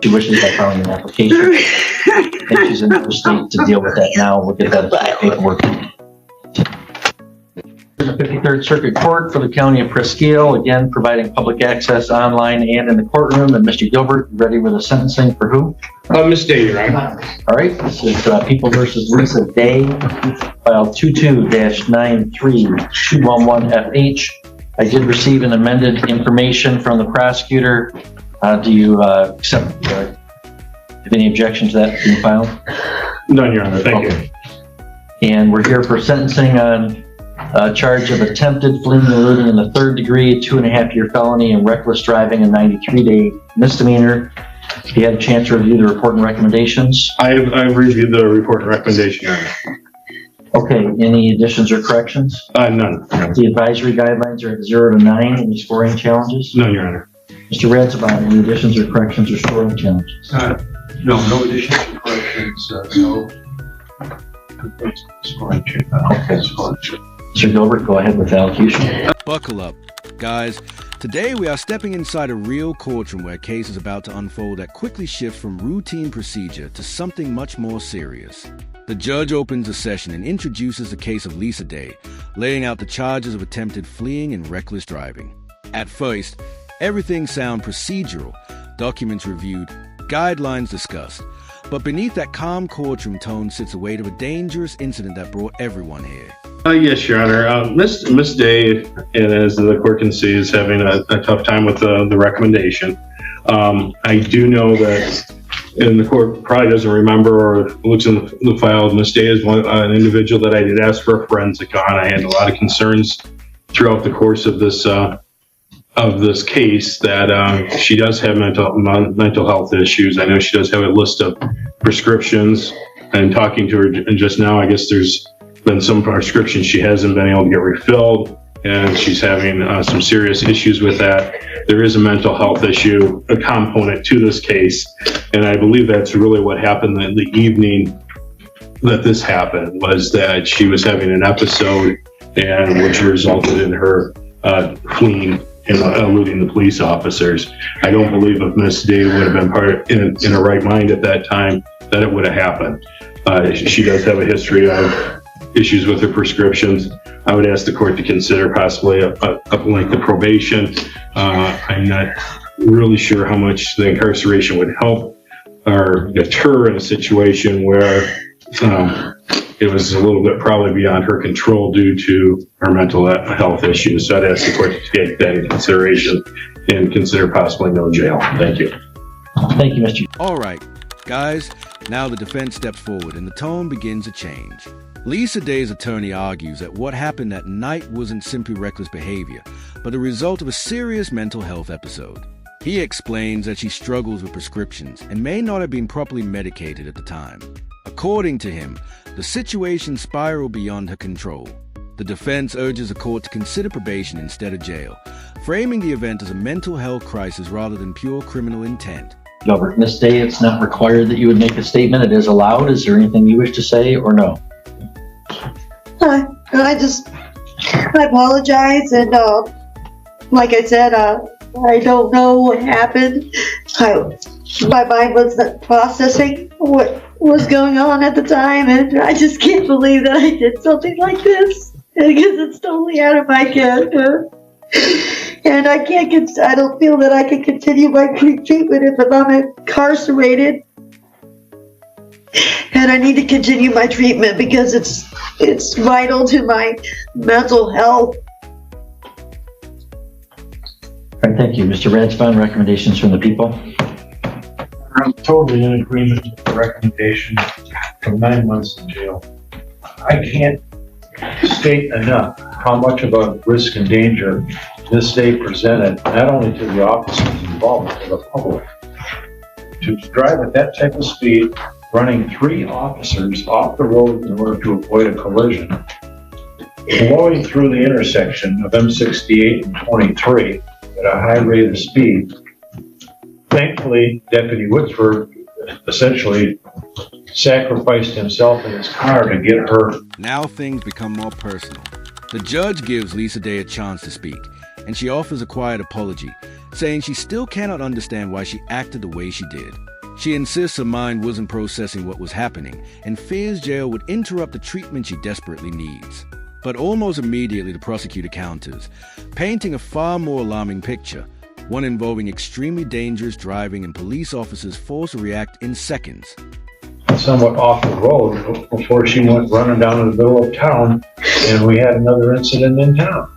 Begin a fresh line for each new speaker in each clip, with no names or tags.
She wishes by filing an application. And she's in the state to deal with that now. We'll get that paperwork. The 53rd Circuit Court for the County of Presque, again providing public access online and in the courtroom. And Mr. Gilbert, ready with a sentencing for who?
Miss Day, Your Honor.
All right, this is People versus Lisa Day, file 22-93-211FH. I did receive an amended information from the prosecutor. Do you accept, have any objection to that being filed?
None, Your Honor. Thank you.
And we're here for sentencing on a charge of attempted fleeing and eluding in the third degree, a 2.5-year felony, and reckless driving, a 93-day misdemeanor. If you had a chance to review the report and recommendations.
I've reviewed the report and recommendation, Your Honor.
Okay, any additions or corrections?
None.
The advisory guidelines are at 0 to 9. Any scoring challenges?
None, Your Honor.
Mr. Ransbotham, any additions or corrections or scoring challenges?
No additions or corrections. No scoring challenges.
Okay. Mr. Gilbert, go ahead with the allocution.
Buckle up, guys. Today we are stepping inside a real courtroom where a case is about to unfold that quickly shifts from routine procedure to something much more serious. The judge opens the session and introduces the case of Lisa Day, laying out the charges of attempted fleeing and reckless driving. At first, everything sounds procedural, documents reviewed, guidelines discussed. But beneath that calm courtroom tone sits the weight of a dangerous incident that brought everyone here.
Yes, Your Honor. Miss Day, and as the court can see, is having a tough time with the recommendation. I do know that, and the court probably doesn't remember or looks in the file, Miss Day is an individual that I did ask for a forensic on. I had a lot of concerns throughout the course of this case that she does have mental health issues. I know she does have a list of prescriptions. And talking to her just now, I guess there's been some prescriptions she hasn't been able to get refilled, and she's having some serious issues with that. There is a mental health issue, a component to this case, and I believe that's really what happened the evening that this happened, was that she was having an episode, and which resulted in her fleeing and eluding the police officers. I don't believe if Miss Day would have been in her right mind at that time that it would have happened. She does have a history of issues with her prescriptions. I would ask the court to consider possibly a length of probation. I'm not really sure how much the incarceration would help or deter in a situation where it was a little bit probably beyond her control due to her mental health issues. So I'd ask the court to take that into consideration and consider possibly no jail. Thank you.
Thank you, Mr.
All right, guys, now the defense steps forward and the tone begins to change. Lisa Day's attorney argues that what happened that night wasn't simply reckless behavior, but the result of a serious mental health episode. He explains that she struggles with prescriptions and may not have been properly medicated at the time. According to him, the situation spiraled beyond her control. The defense urges the court to consider probation instead of jail, framing the event as a mental health crisis rather than pure criminal intent.
Gilbert, Ms. Day, it's not required that you would make a statement. It is allowed. Is there anything you wish to say or no?
I apologize, and like I said, I don't know what happened. My mind wasn't processing what was going on at the time, and I just can't believe that I did something like this, because it's totally out of my character. And I don't feel that I can continue my treatment if I'm incarcerated. And I need to continue my treatment because it's vital to my mental health.
All right, thank you. Mr. Ransbotham, recommendations from the people?
I'm totally in agreement with the recommendation for 9 months in jail. I can't state enough how much of a risk and danger this day presented, not only to the officers involved, but to the public. To drive at that type of speed, running 3 officers off the road in order to avoid a collision, blowing through the intersection of M68 and 23 at a high rate of speed. Thankfully, Deputy Woodsford essentially sacrificed himself in his car to get her.
Now things become more personal. The judge gives Lisa Day a chance to speak, and she offers a quiet apology, saying she still cannot understand why she acted the way she did. She insists her mind wasn't processing what was happening and fears jail would interrupt the treatment she desperately needs. But almost immediately the prosecutor counters, painting a far more alarming picture, one involving extremely dangerous driving and police officers forced to react in seconds.
Somewhat off the road before she went running down in the middle of town, and we had another incident in town.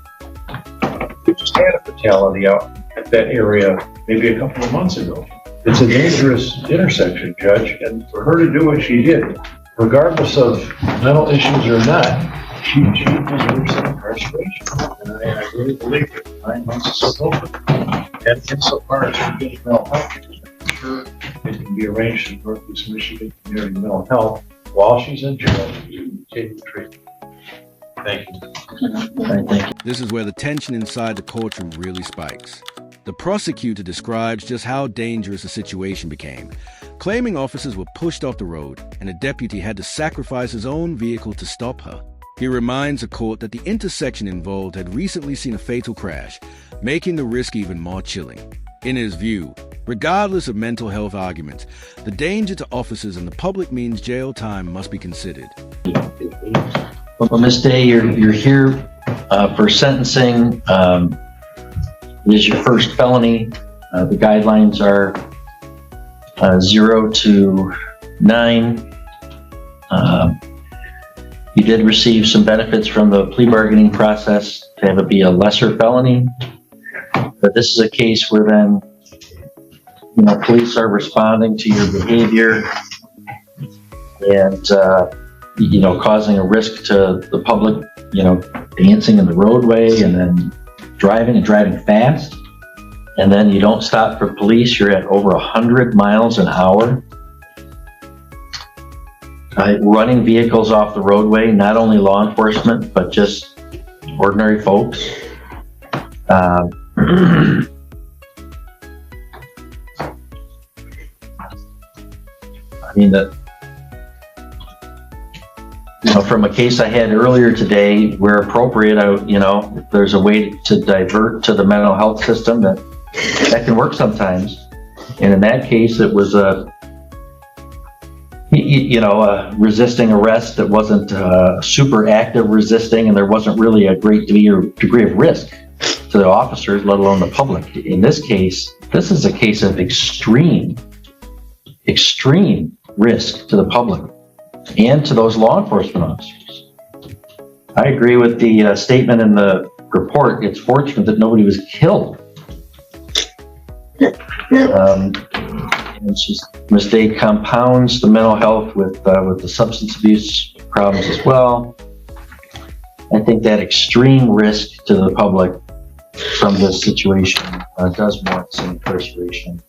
We just had a fatality out at that area maybe a couple of months ago. It's a dangerous intersection, Judge, and for her to do what she did, regardless of mental issues or not, she deserves some incarceration. And I really believe that 9 months is so open. And insofar as her getting mental health, I'm sure it can be arranged in Northeast Michigan Community Mental Health while she's in jail to take the treatment. Thank you.
All right, thank you.
This is where the tension inside the courtroom really spikes. The prosecutor describes just how dangerous the situation became, claiming officers were pushed off the road and a deputy had to sacrifice his own vehicle to stop her. He reminds the court that the intersection involved had recently seen a fatal crash, making the risk even more chilling. In his view, regardless of mental health arguments, the danger to officers and the public means jail time must be considered.
Well, Ms. Day, you're here for sentencing. It is your first felony. The guidelines are 0 to 9. You did receive some benefits from the plea bargaining process to have it be a lesser felony. But this is a case where then, police are responding to your behavior and, causing a risk to the public, dancing in the roadway and then driving fast. And then you don't stop for police. You're at over 100 miles an hour. Running vehicles off the roadway, not only law enforcement, but just ordinary folks. I mean, from a case I had earlier today, where appropriate, if there's a way to divert to the mental health system, that can work sometimes. And in that case, it was a resisting arrest that wasn't super active resisting, and there wasn't really a great degree of risk to the officers, let alone the public. In this case, this is a case of extreme risk to the public and to those law enforcement officers. I agree with the statement in the report. It's fortunate that nobody was killed. And Ms. Day compounds the mental health with the substance abuse problems as well. I think that extreme risk to the public from this situation does warrant some incarceration.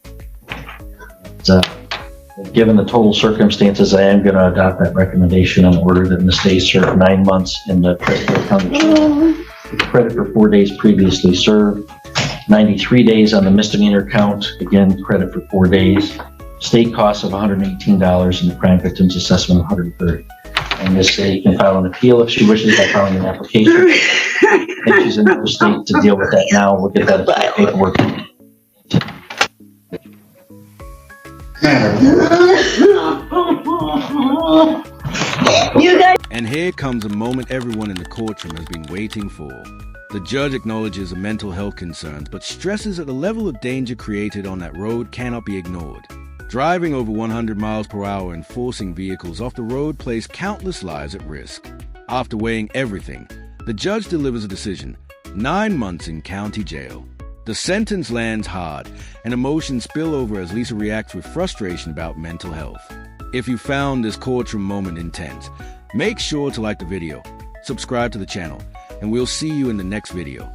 Given the total circumstances, I am going to adopt that recommendation in order that Ms. Day serve 9 months in the Prescott County Jail, with credit for 4 days previously served, 93 days on the misdemeanor count, again, credit for 4 days, state costs of $118, and the crime victims assessment of $130. And Ms. Day can file an appeal if she wishes by filing an application. If she's in another state to deal with that now, we'll get that paperwork.
And here comes a moment everyone in the courtroom has been waiting for. The judge acknowledges the mental health concerns, but stresses that the level of danger created on that road cannot be ignored. Driving over 100 miles per hour and forcing vehicles off the road placed countless lives at risk. After weighing everything, the judge delivers a decision: 9 months in county jail. The sentence lands hard, and emotions spill over as Lisa reacts with frustration about mental health. If you found this courtroom moment intense, make sure to like the video, subscribe to the channel, and we'll see you in the next video.